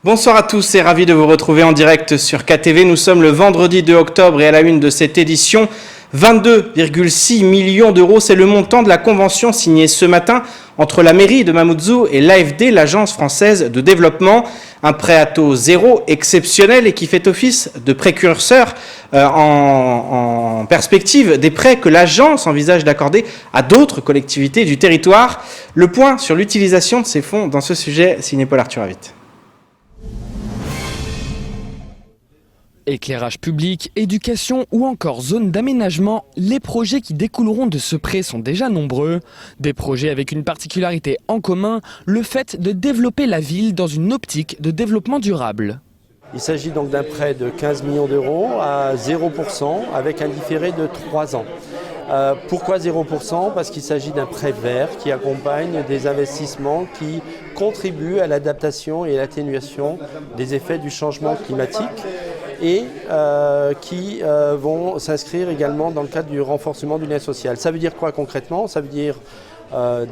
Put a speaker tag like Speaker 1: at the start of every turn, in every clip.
Speaker 1: Bonsoir à tous et ravi de vous retrouver en direct sur KTV. Nous sommes le vendredi 2 octobre et à la une de cette édition, 22,6 millions d'euros. C'est le montant de la convention signée ce matin entre la mairie de Mamoudzou et l'AFD, l'Agence française de développement. Un prêt à taux zéro exceptionnel et qui fait office de précurseur en perspective des prêts que l'agence envisage d'accorder à d'autres collectivités du territoire. Le point sur l'utilisation de ces fonds dans ce sujet, signé Paul Arthur Avit.
Speaker 2: Éclairage public, éducation ou encore zone d'aménagement, les projets qui découleront de ce prêt sont déjà nombreux. Des projets avec une particularité en commun, le fait de développer la ville dans une optique de développement durable.
Speaker 3: Il s'agit donc d'un prêt de 15 millions d'euros à 0% avec un différé de 3 ans. Pourquoi 0% ? Parce qu'il s'agit d'un prêt vert qui accompagne des investissements qui contribuent à l'adaptation et à l'atténuation des effets du changement climatique et qui vont s'inscrire également dans le cadre du renforcement du lien social. Ça veut dire quoi concrètement ? Ça veut dire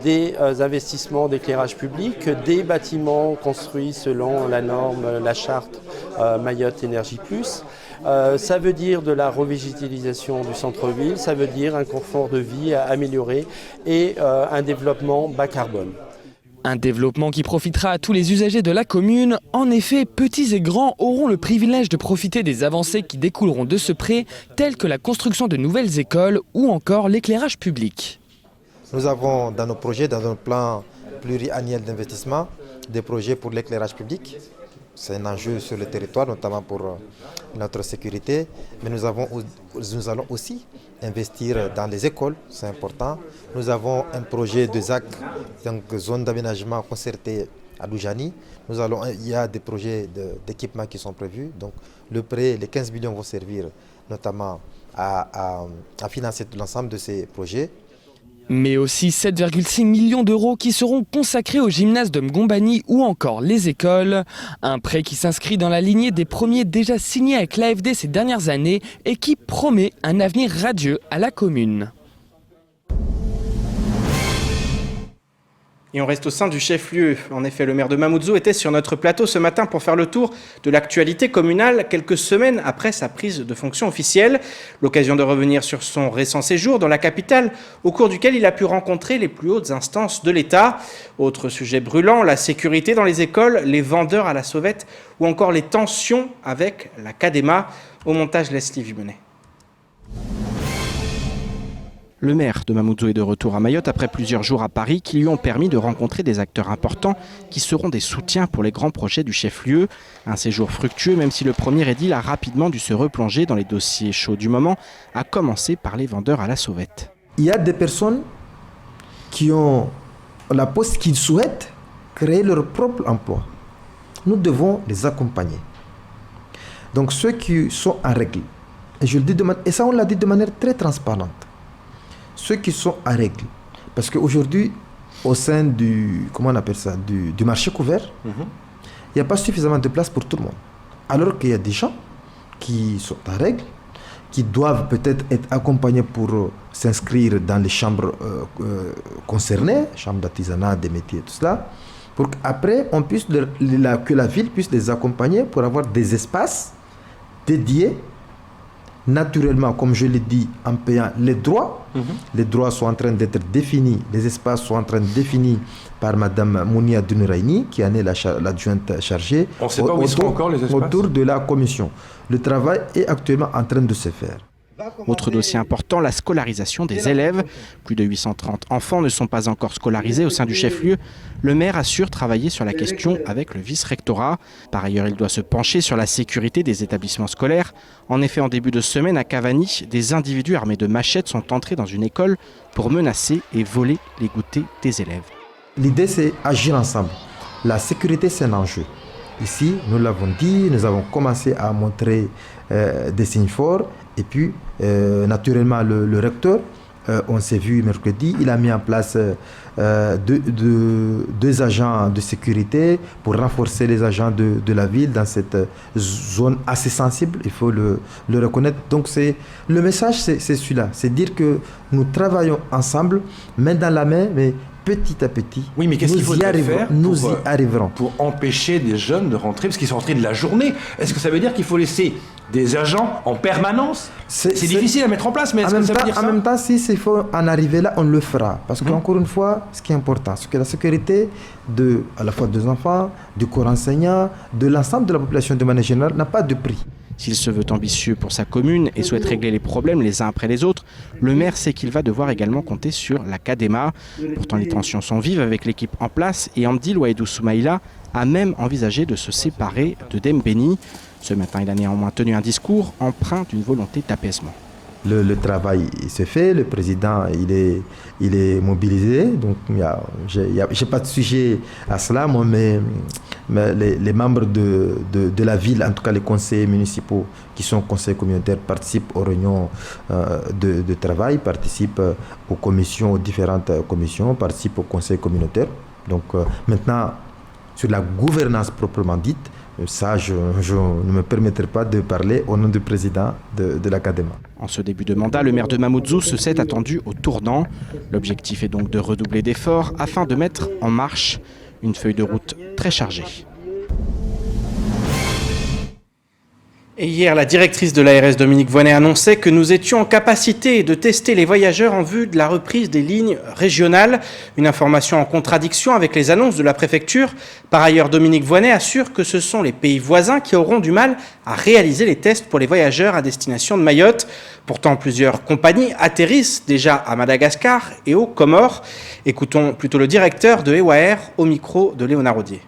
Speaker 3: des investissements d'éclairage public, des bâtiments construits selon la norme, la charte Mayotte Énergie Plus. Ça veut dire de la revégétalisation du centre-ville, ça veut dire un confort de vie amélioré et un développement bas carbone.
Speaker 2: Un développement qui profitera à tous les usagers de la commune. En effet, petits et grands auront le privilège de profiter des avancées qui découleront de ce prêt, telles que la construction de nouvelles écoles ou encore l'éclairage public.
Speaker 4: Nous avons dans nos projets, dans un plan pluriannuel d'investissement, des projets pour l'éclairage public. C'est un enjeu sur le territoire, notamment pour notre sécurité. Mais nous allons aussi investir dans les écoles, c'est important. Nous avons un projet de ZAC, donc zone d'aménagement concertée à Loujani. Il y a des projets d'équipement qui sont prévus. Donc le prêt, les 15 millions vont servir notamment à financer l'ensemble de ces projets.
Speaker 2: Mais aussi 7,6 millions d'euros qui seront consacrés au gymnase de Mgombani ou encore les écoles. Un prêt qui s'inscrit dans la lignée des premiers déjà signés avec l'AFD ces dernières années et qui promet un avenir radieux à la commune.
Speaker 1: Et on reste au sein du chef-lieu. En effet, le maire de Mamoudzou était sur notre plateau ce matin pour faire le tour de l'actualité communale quelques semaines après sa prise de fonction officielle. L'occasion de revenir sur son récent séjour dans la capitale, au cours duquel il a pu rencontrer les plus hautes instances de l'État. Autre sujet brûlant, la sécurité dans les écoles, les vendeurs à la sauvette ou encore les tensions avec la CADEMA. Au montage, Leslie Vimenet. Le maire de Mamoudzou est de retour à Mayotte après plusieurs jours à Paris qui lui ont permis de rencontrer des acteurs importants qui seront des soutiens pour les grands projets du chef-lieu. Un séjour fructueux même si le premier édile a rapidement dû se replonger dans les dossiers chauds du moment, à commencer par les vendeurs à la sauvette.
Speaker 5: Il y a des personnes qui ont la poste qu'ils souhaitent créer leur propre emploi. Nous devons les accompagner. Donc ceux qui sont en règle, et je le dis et ça on l'a dit de manière très transparente, ceux qui sont à règle. Parce qu'aujourd'hui, au sein du marché couvert, il n'y a pas suffisamment de place pour tout le monde. Alors qu'il y a des gens qui sont à règle, qui doivent peut-être être accompagnés pour s'inscrire dans les chambres concernées, chambres d'artisanat, des métiers, tout cela, pour qu'après, que la ville puisse les accompagner pour avoir des espaces dédiés. Naturellement, comme je l'ai dit, en payant les droits. Les droits sont en train d'être définis, les espaces sont en train d'être définis par Mme Mounia Dunuraini, qui en est l'adjointe chargée.
Speaker 6: On ne sait pas où sont encore les espaces.
Speaker 5: Autour de la commission. Le travail est actuellement en train de se faire.
Speaker 1: Autre dossier important, la scolarisation des élèves. Plus de 830 enfants ne sont pas encore scolarisés au sein du chef-lieu. Le maire assure travailler sur la question avec le vice-rectorat. Par ailleurs, il doit se pencher sur la sécurité des établissements scolaires. En effet, en début de semaine à Cavani, des individus armés de machettes sont entrés dans une école pour menacer et voler les goûters des élèves.
Speaker 5: L'idée, c'est agir ensemble. La sécurité, c'est un enjeu. Ici, nous l'avons dit, nous avons commencé à montrer des signes forts. Et puis, naturellement, le recteur, on s'est vu mercredi, il a mis en place deux agents de sécurité pour renforcer les agents de la ville dans cette zone assez sensible, il faut le reconnaître. Donc, le message, c'est celui-là, c'est dire que nous travaillons ensemble, main dans la main, mais petit à petit,
Speaker 6: oui, mais qu'est-ce qu'il faudrait faire
Speaker 5: nous y arriverons.
Speaker 6: Pour empêcher des jeunes de rentrer, parce qu'ils sont rentrés de la journée? Est-ce que ça veut dire qu'il faut laisser des agents en permanence? C'est difficile à mettre en place, mais est-ce que ça veut dire ça?
Speaker 5: En même temps, si il faut en arriver là, on le fera. Parce qu'encore une fois, ce qui est important, c'est que la sécurité à la fois des enfants, du corps enseignant, de l'ensemble de la population de manière générale, n'a pas de prix.
Speaker 1: S'il se veut ambitieux pour sa commune et souhaite régler les problèmes les uns après les autres, le maire sait qu'il va devoir également compter sur la CADEMA. Pourtant, les tensions sont vives avec l'équipe en place et Amdi Louaïdou Soumaïla a même envisagé de se séparer de Dembéni. Ce matin, il a néanmoins tenu un discours empreint d'une volonté d'apaisement.
Speaker 5: Le travail se fait, le président il est mobilisé, donc j'ai pas de sujet à cela, moi, mais les membres de la ville, en tout cas les conseillers municipaux qui sont conseillers communautaires, participent aux réunions de travail, participent aux différentes commissions, participent au conseil communautaire. Donc maintenant, sur la gouvernance proprement dite, ça, je ne me permettrai pas de parler au nom du président de la CADEMA.
Speaker 1: En ce début de mandat, le maire de Mamoudzou se sait attendu au tournant. L'objectif est donc de redoubler d'efforts afin de mettre en marche une feuille de route très chargée. Et hier, la directrice de l'ARS Dominique Voynet annonçait que nous étions en capacité de tester les voyageurs en vue de la reprise des lignes régionales. Une information en contradiction avec les annonces de la préfecture. Par ailleurs, Dominique Voynet assure que ce sont les pays voisins qui auront du mal à réaliser les tests pour les voyageurs à destination de Mayotte. Pourtant, plusieurs compagnies atterrissent déjà à Madagascar et aux Comores. Écoutons plutôt le directeur de EWAER au micro de Léonard Rodier.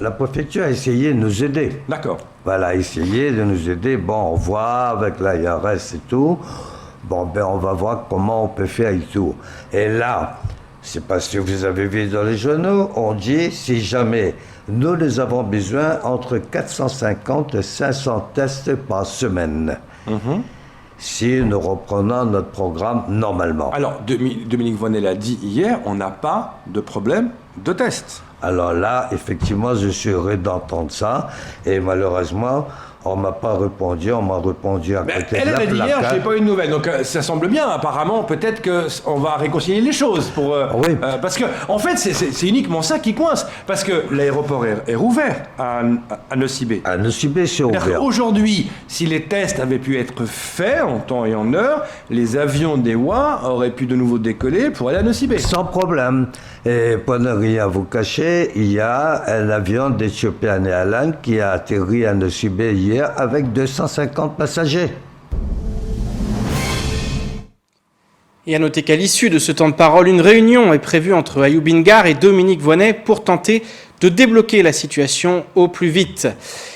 Speaker 7: La préfecture a essayé de nous aider.
Speaker 6: D'accord.
Speaker 7: Voilà, essayé de nous aider. Bon, on voit avec l'ARS et tout. Bon, ben on va voir comment on peut faire et tout. Et là, c'est parce que vous avez vu dans les journaux, on dit, si jamais nous avons besoin, entre 450 et 500 tests par semaine. Si nous reprenons notre programme normalement.
Speaker 6: Alors, Dominique Voynet l'a dit hier, on n'a pas de problème de test.
Speaker 7: Alors là, effectivement, je suis heureux d'entendre ça. Et malheureusement, on ne m'a pas répondu. On m'a répondu à côté de la
Speaker 6: placard. Elle a dit hier, je n'ai pas eu de nouvelles. Donc ça semble bien. Apparemment, peut-être qu'on va réconcilier les choses.
Speaker 7: Oui.
Speaker 6: Parce que, en fait, c'est uniquement ça qui coince. Parce que l'aéroport est rouvert à Nosy-Bé.
Speaker 7: À Nosy-Bé, c'est ouvert.
Speaker 6: Aujourd'hui, si les tests avaient pu être faits en temps et en heure, les avions d'EWA auraient pu de nouveau décoller pour aller à Nosy-Bé.
Speaker 7: Sans problème. Et pour ne rien vous cacher, il y a un avion d'Ethiopian Airlines qui a atterri à Nosy-Bé hier avec 250 passagers.
Speaker 1: Et à noter qu'à l'issue de ce temps de parole, une réunion est prévue entre Ayoub Ingar et Dominique Voynet pour tenter de débloquer la situation au plus vite.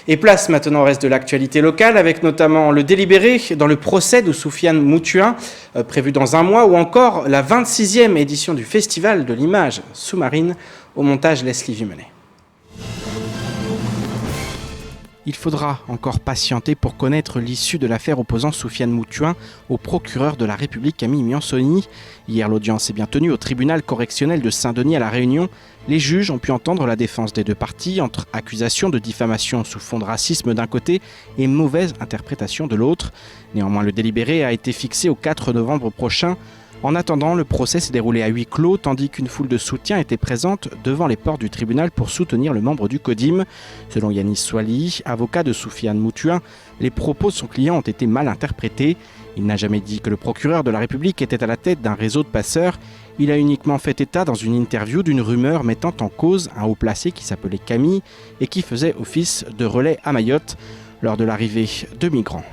Speaker 1: Et place maintenant au reste de l'actualité locale, avec notamment le délibéré dans le procès de Soufiane Moutuin, prévu dans un mois, ou encore la 26e édition du Festival de l'image sous-marine, au montage Leslie Vimenet. Il faudra encore patienter pour connaître l'issue de l'affaire opposant Soufiane Moutuin au procureur de la République Camille Miansoni. Hier, l'audience est bien tenue au tribunal correctionnel de Saint-Denis à La Réunion. Les juges ont pu entendre la défense des deux parties entre accusations de diffamation sous fond de racisme d'un côté et mauvaise interprétation de l'autre. Néanmoins, le délibéré a été fixé au 4 novembre prochain. En attendant, le procès s'est déroulé à huis clos, tandis qu'une foule de soutien était présente devant les portes du tribunal pour soutenir le membre du CODIM. Selon Yanis Swali, avocat de Soufiane Moutuin, les propos de son client ont été mal interprétés. Il n'a jamais dit que le procureur de la République était à la tête d'un réseau de passeurs. Il a uniquement fait état dans une interview d'une rumeur mettant en cause un haut placé qui s'appelait Camille et qui faisait office de relais à Mayotte lors de l'arrivée de migrants.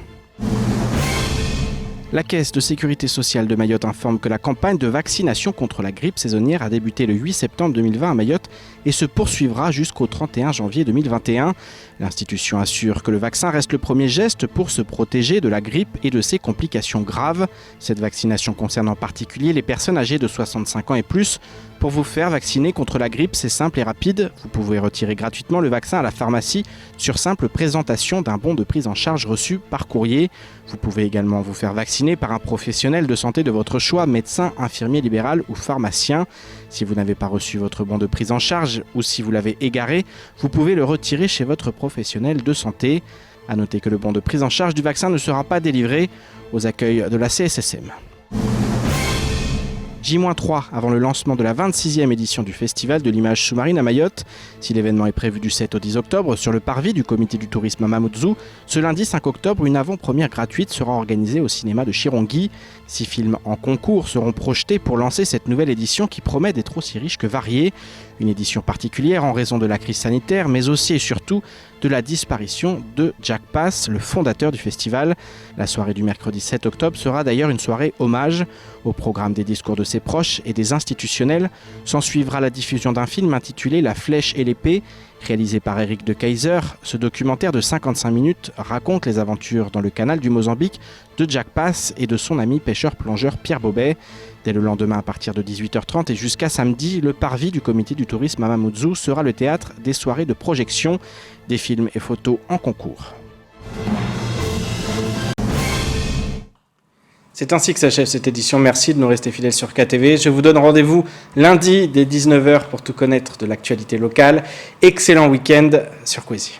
Speaker 1: La Caisse de sécurité sociale de Mayotte informe que la campagne de vaccination contre la grippe saisonnière a débuté le 8 septembre 2020 à Mayotte et se poursuivra jusqu'au 31 janvier 2021. L'institution assure que le vaccin reste le premier geste pour se protéger de la grippe et de ses complications graves. Cette vaccination concerne en particulier les personnes âgées de 65 ans et plus. Pour vous faire vacciner contre la grippe, c'est simple et rapide. Vous pouvez retirer gratuitement le vaccin à la pharmacie sur simple présentation d'un bon de prise en charge reçu par courrier. Vous pouvez également vous faire vacciner par un professionnel de santé de votre choix, médecin, infirmier libéral ou pharmacien. Si vous n'avez pas reçu votre bon de prise en charge ou si vous l'avez égaré, vous pouvez le retirer chez votre professionnel de santé. A noter que le bon de prise en charge du vaccin ne sera pas délivré aux accueils de la CSSM. J-3 avant le lancement de la 26e édition du Festival de l'image sous-marine à Mayotte. Si l'événement est prévu du 7 au 10 octobre sur le parvis du comité du tourisme à Mamoudzou, ce lundi 5 octobre, une avant-première gratuite sera organisée au cinéma de Chirongui. 6 films en concours seront projetés pour lancer cette nouvelle édition qui promet d'être aussi riche que variée. Une édition particulière en raison de la crise sanitaire, mais aussi et surtout de la disparition de Jack Pass, le fondateur du festival. La soirée du mercredi 7 octobre sera d'ailleurs une soirée hommage. Au programme des discours de ses proches et des institutionnels, s'en suivra la diffusion d'un film intitulé La Flèche et l'épée, réalisé par Eric de Keyser. Ce documentaire de 55 minutes raconte les aventures dans le canal du Mozambique de Jack Pass et de son ami pêcheur-plongeur Pierre Bobet. Dès le lendemain, à partir de 18h30 et jusqu'à samedi, le parvis du comité du tourisme à Mamoudzou sera le théâtre des soirées de projection, des films et photos en concours. C'est ainsi que s'achève cette édition. Merci de nous rester fidèles sur KTV. Je vous donne rendez-vous lundi dès 19h pour tout connaître de l'actualité locale. Excellent week-end sur Kwezi.